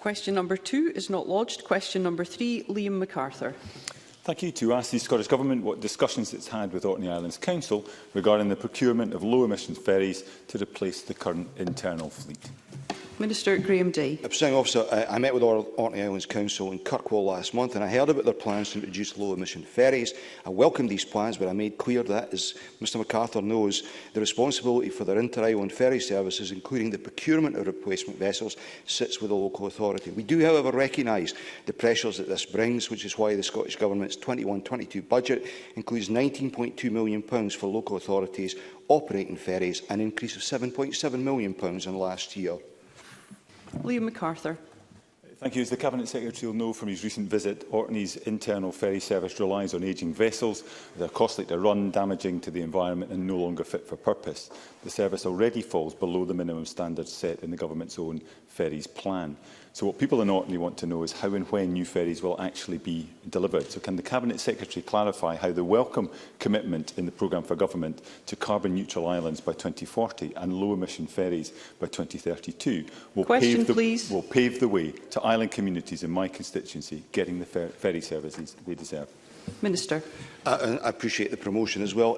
Question number 2 is not lodged. Question number 3, Liam MacArthur. Thank you. To ask the Scottish Government what discussions it's had with Orkney Islands Council regarding the procurement of low-emission ferries to replace the current internal fleet. Minister Graham Day. Presiding Officer, I met with Orkney Islands Council in Kirkwall last month, and I heard about their plans to introduce low-emission ferries. I welcomed these plans, but I made clear that, as Mr MacArthur knows, the responsibility for their inter-island ferry services, including the procurement of replacement vessels, sits with the local authority. We do, however, recognise the pressures that this brings, which is why the Scottish Government's 21-22 budget includes £19.2 million for local authorities operating ferries, an increase of £7.7 million in last year. Liam MacArthur. Thank you. As the Cabinet Secretary will know from his recent visit, Orkney's internal ferry service relies on ageing vessels. They are costly to run, damaging to the environment and no longer fit for purpose. The service already falls below the minimum standards set in the Government's own ferries plan. So what people in Orkney want to know is how and when new ferries will actually be delivered. So can the Cabinet Secretary clarify how the welcome commitment in the programme for government to carbon-neutral islands by 2040 and low-emission ferries by 2032 will pave the way to island communities in my constituency getting the ferry services they deserve? Minister. I appreciate the promotion as well.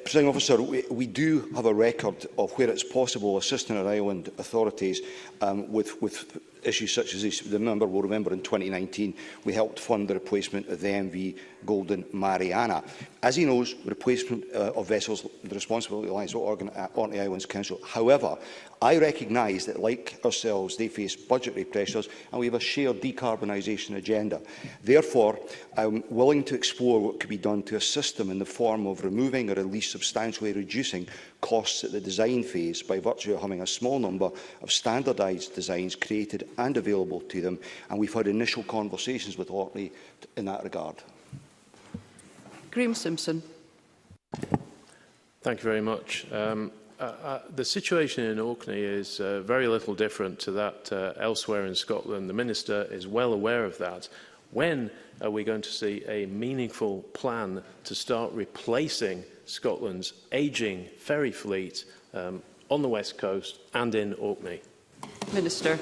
Presiding Officer, we do have a record of where it's possible assisting our island authorities with issues such as this. The member will remember in 2019 we helped fund the replacement of the MV Golden Mariana. As he knows, the replacement of vessels, the responsibility lies with Orkney Islands Council. However, I recognise that, like ourselves, they face budgetary pressures and we have a shared decarbonisation agenda. Therefore, I'm willing to explore what could be done to assist them in the form of removing or at least substantially reducing costs at the design phase by virtue of having a small number of standardised designs created and available to them. And we've had initial conversations with Orkney in that regard. Graham Simpson. Thank you very much. The situation in Orkney is very little different to that elsewhere in Scotland. The Minister is well aware of that. When are we going to see a meaningful plan to start replacing Scotland's ageing ferry fleet on the West Coast and in Orkney? Minister.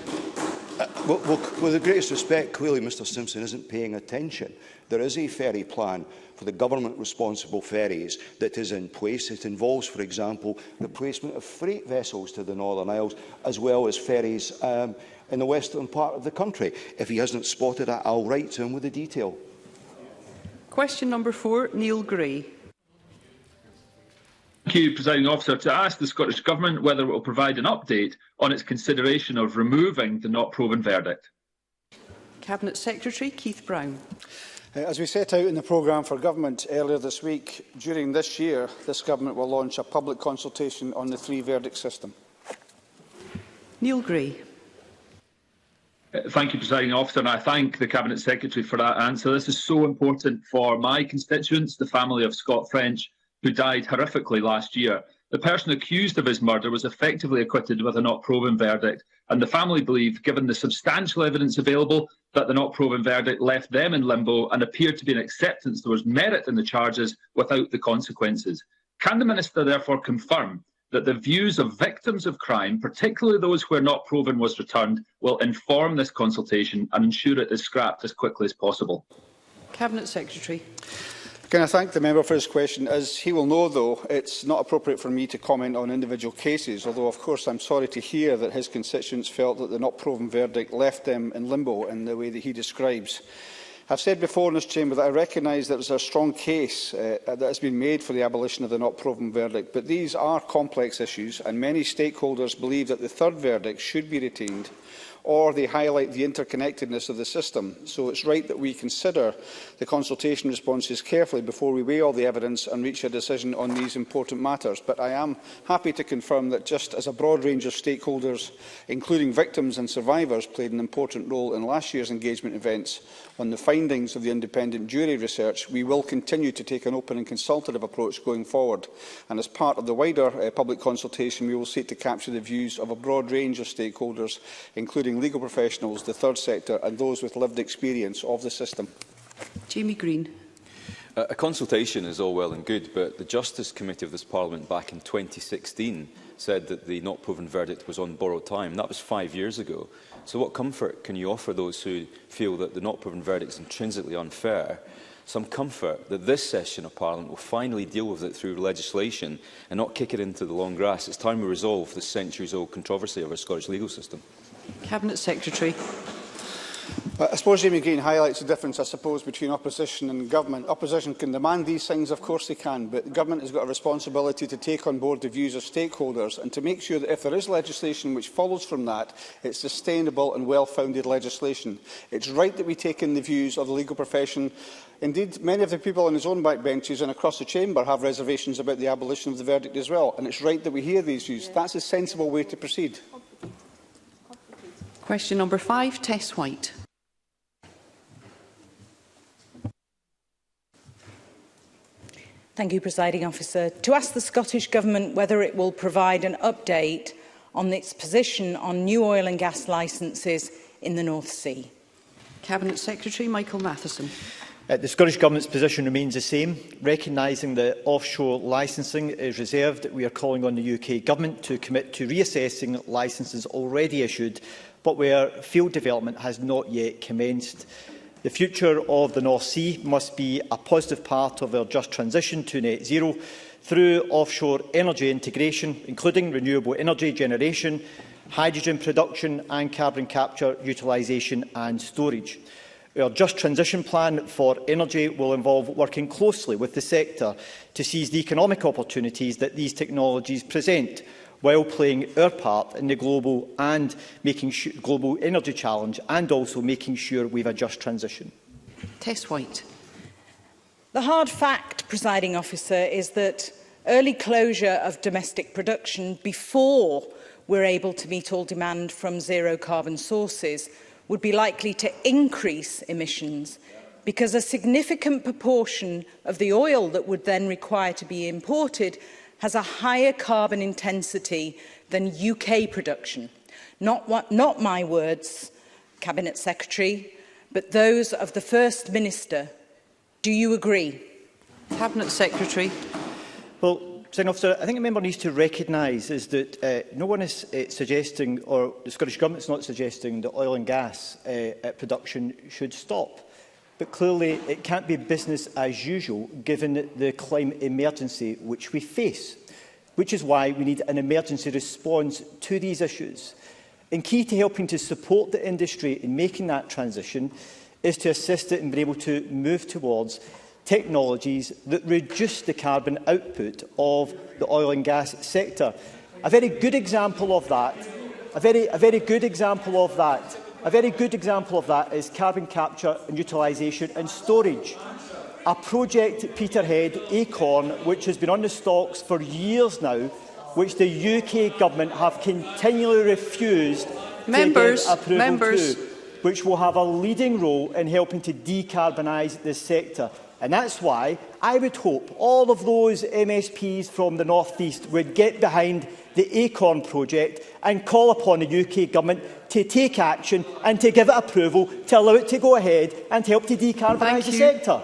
Well, with the greatest respect, clearly Mr Simpson isn't paying attention. There is a ferry plan for the government-responsible ferries that is in place. It involves, for example, replacement of freight vessels to the Northern Isles, as well as ferries in the western part of the country. If he hasn't spotted it, I'll write to him with the detail. Question number 4, Neil Gray. Thank you, Presiding Officer. To ask the Scottish Government whether it will provide an update on its consideration of removing the not proven verdict. Cabinet Secretary Keith Brown. As we set out in the programme for government earlier this week, during this year, this government will launch a public consultation on the 3-verdict system. Neil Gray. Thank you, Presiding Officer, and I thank the Cabinet Secretary for that answer. This is so important for my constituents, the family of Scott French, who died horrifically last year. The person accused of his murder was effectively acquitted with a not proven verdict, and the family believe, given the substantial evidence available, that the not proven verdict left them in limbo and appeared to be an acceptance there was merit in the charges without the consequences. Can the Minister therefore confirm that the views of victims of crime, particularly those where not proven was returned, will inform this consultation and ensure it is scrapped as quickly as possible? Cabinet Secretary. Can I thank the member for his question? As he will know, though, it's not appropriate for me to comment on individual cases, although, of course, I'm sorry to hear that his constituents felt that the not proven verdict left them in limbo in the way that he describes. I've said before in this chamber that I recognise there is a strong case that has been made for the abolition of the not proven verdict, but these are complex issues and many stakeholders believe that the third verdict should be retained, or they highlight the interconnectedness of the system. So it's right that we consider the consultation responses carefully before we weigh all the evidence and reach a decision on these important matters. But I am happy to confirm that just as a broad range of stakeholders, including victims and survivors, played an important role in last year's engagement events on the findings of the independent jury research, we will continue to take an open and consultative approach going forward. And as part of the wider public consultation, we will seek to capture the views of a broad range of stakeholders, including legal professionals, the third sector and those with lived experience of the system. Jamie Green. A consultation is all well and good, but the Justice Committee of this Parliament back in 2016 said that the not proven verdict was on borrowed time. That was 5 years ago. So what comfort can you offer those who feel that the not proven verdict is intrinsically unfair? Some comfort that this session of Parliament will finally deal with it through legislation and not kick it into the long grass. It's time we resolve this centuries-old controversy of our Scottish legal system. Cabinet Secretary. I suppose Jamie Green highlights the difference, between opposition and government. Opposition can demand these things, of course they can, but the government has got a responsibility to take on board the views of stakeholders and to make sure that if there is legislation which follows from that, it's sustainable and well-founded legislation. It's right that we take in the views of the legal profession. Indeed, many of the people on his own backbenches and across the chamber have reservations about the abolition of the verdict as well, and it's right that we hear these views. That's a sensible way to proceed. Question number 5, Tess White. Thank you, Presiding Officer. To ask the Scottish Government whether it will provide an update on its position on new oil and gas licences in the North Sea. Cabinet Secretary Michael Matheson. The Scottish Government's position remains the same. Recognising that offshore licensing is reserved, we are calling on the UK Government to commit to reassessing licences already issued, but where field development has not yet commenced. The future of the North Sea must be a positive part of our just transition to net zero through offshore energy integration, including renewable energy generation, hydrogen production and carbon capture, utilisation and storage. Our Just Transition Plan for energy will involve working closely with the sector to seize the economic opportunities that these technologies present, while playing our part in the global energy challenge and also making sure we have a just transition. Tess White. The hard fact, Presiding Officer, is that early closure of domestic production before we're able to meet all demand from zero carbon sources would be likely to increase emissions, because a significant proportion of the oil that would then require to be imported has a higher carbon intensity than UK production. Not my words, Cabinet Secretary, but those of the First Minister. Do you agree? Cabinet Secretary. Well, Presiding Officer, I think a member needs to recognise is that no one is suggesting, or the Scottish Government is not suggesting, that oil and gas production should stop. But clearly it can't be business as usual given the climate emergency which we face, which is why we need an emergency response to these issues. And key to helping to support the industry in making that transition is to assist it in being able to move towards technologies that reduce the carbon output of the oil and gas sector. A very good example of that, is carbon capture and utilisation and storage. A project at Peterhead, Acorn, which has been on the stocks for years now, which the UK Government have continually refused to give approval to, which will have a leading role in helping to decarbonise this sector. And that's why I would hope all of those MSPs from the North East would get behind the Acorn project and call upon the UK Government to take action and to give it approval to allow it to go ahead and help to decarbonise the sector.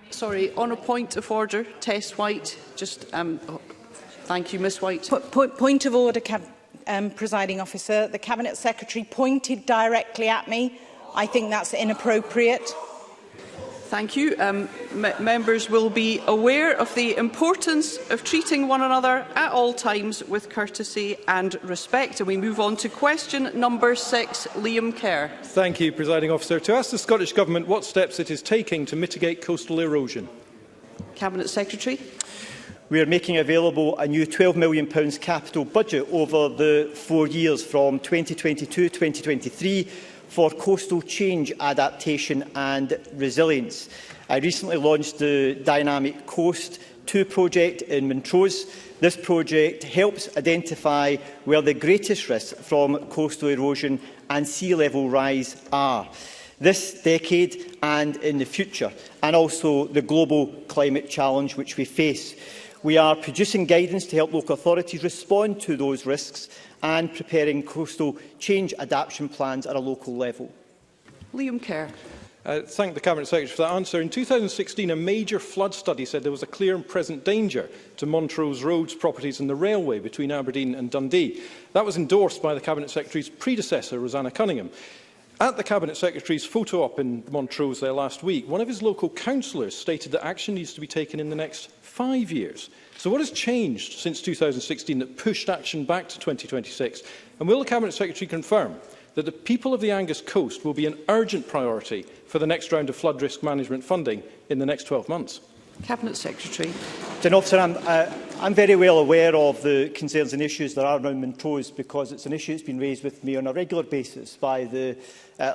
Sorry, on a point of order, Tess White. Thank you, Ms White. Point of order, Presiding Officer. The Cabinet Secretary pointed directly at me. I think that's inappropriate. Thank you. Members will be aware of the importance of treating one another at all times with courtesy and respect. And we move on to question number 6, Liam Kerr. Thank you, Presiding Officer. To ask the Scottish Government what steps it is taking to mitigate coastal erosion. Cabinet Secretary. We are making available a new £12 million capital budget over the 4 years from 2022-2023 for coastal change, adaptation and resilience. I recently launched the Dynamic Coast 2 project in Montrose. This project helps identify where the greatest risks from coastal erosion and sea level rise are this decade and in the future, and also the global climate challenge which we face. We are producing guidance to help local authorities respond to those risks and preparing coastal change adaptation plans at a local level. Liam Kerr. Thank the Cabinet Secretary for that answer. In 2016, a major flood study said there was a clear and present danger to Montrose roads, properties and the railway between Aberdeen and Dundee. That was endorsed by the Cabinet Secretary's predecessor, Rosanna Cunningham. At the Cabinet Secretary's photo op in Montrose there last week, one of his local councillors stated that action needs to be taken in the next 5 years. So what has changed since 2016 that pushed action back to 2026? And will the Cabinet Secretary confirm that the people of the Angus Coast will be an urgent priority for the next round of flood risk management funding in the next 12 months? Cabinet Secretary. Officer, I'm very well aware of the concerns and issues that are around Montrose, because it's an issue that's been raised with me on a regular basis by the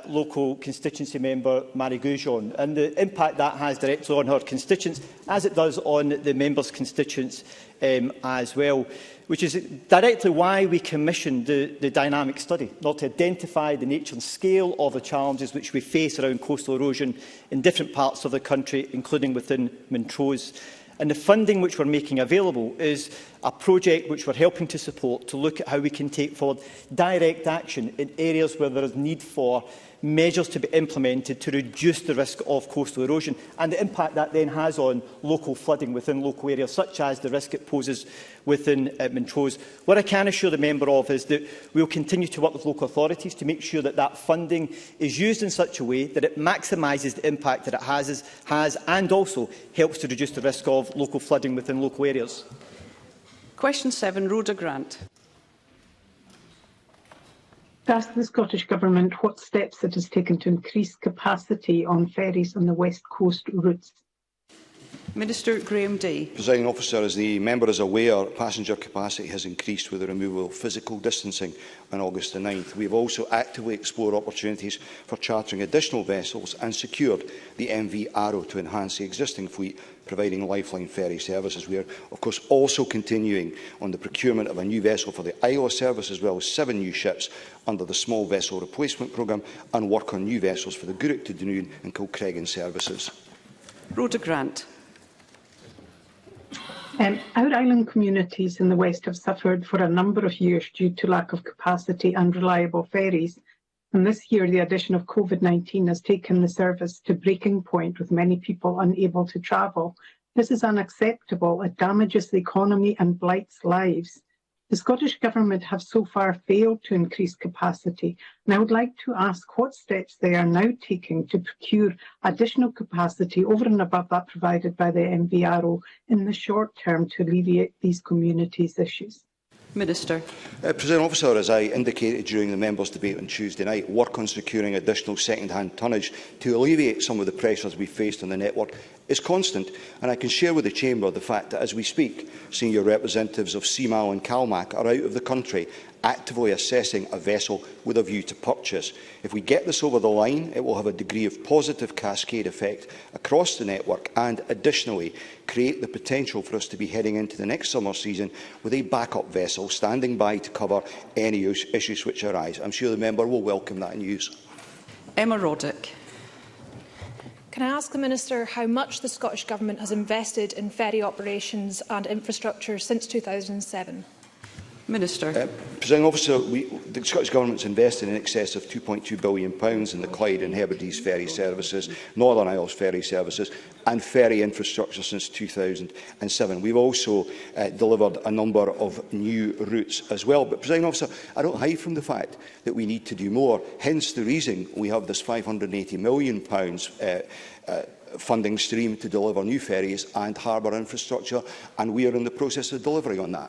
local constituency member, Mary Goujon, and the impact that has directly on her constituents, as it does on the members' constituents as well, which is directly why we commissioned the dynamic study, not to identify the nature and scale of the challenges which we face around coastal erosion in different parts of the country, including within Montrose. And the funding which we're making available is a project which we're helping to support to look at how we can take forward direct action in areas where there is need for measures to be implemented to reduce the risk of coastal erosion and the impact that then has on local flooding within local areas, such as the risk it poses within Montrose. What I can assure the member of is that we will continue to work with local authorities to make sure that that funding is used in such a way that it maximises the impact that it has and also helps to reduce the risk of local flooding within local areas. Question 7, Rhoda Grant. To ask the Scottish Government what steps it has taken to increase capacity on ferries on the West Coast routes. Minister Graham Day. Presiding Officer, as the member is aware, passenger capacity has increased with the removal of physical distancing on August the 9th. We have also actively explored opportunities for chartering additional vessels and secured the MV Arrow to enhance the existing fleet, providing lifeline ferry services. We are, of course, also continuing on the procurement of a new vessel for the Isle service, as well as 7 new ships under the Small Vessel Replacement Programme, and work on new vessels for the Gourock to Dunoon and Kilcreggan services. Rhoda Grant. Our island communities in the West have suffered for a number of years due to lack of capacity and reliable ferries. And this year, the addition of COVID-19 has taken the service to breaking point, with many people unable to travel. This is unacceptable. It damages the economy and blights lives. The Scottish Government have so far failed to increase capacity, and I would like to ask what steps they are now taking to procure additional capacity over and above that provided by the MVRO in the short term to alleviate these communities' issues. Minister. Presiding Officer, as I indicated during the members' debate on Tuesday night, work on securing additional second-hand tonnage to alleviate some of the pressures we faced on the network is constant, and I can share with the Chamber the fact that as we speak, senior representatives of CMAL and CalMac are out of the country actively assessing a vessel with a view to purchase. If we get this over the line, it will have a degree of positive cascade effect across the network and, additionally, create the potential for us to be heading into the next summer season with a backup vessel standing by to cover any issues which arise. I'm sure the member will welcome that news. Emma Roddick. Can I ask the Minister how much the Scottish Government has invested in ferry operations and infrastructure since 2007? Minister. Presiding Officer, the Scottish Government has invested in excess of £2.2 billion in the Clyde and Hebrides ferry services, Northern Isles ferry services and ferry infrastructure since 2007. We've also delivered a number of new routes as well. But, Presiding Officer, I don't hide from the fact that we need to do more, hence the reason we have this £580 million funding stream to deliver new ferries and harbour infrastructure, and we are in the process of delivering on that.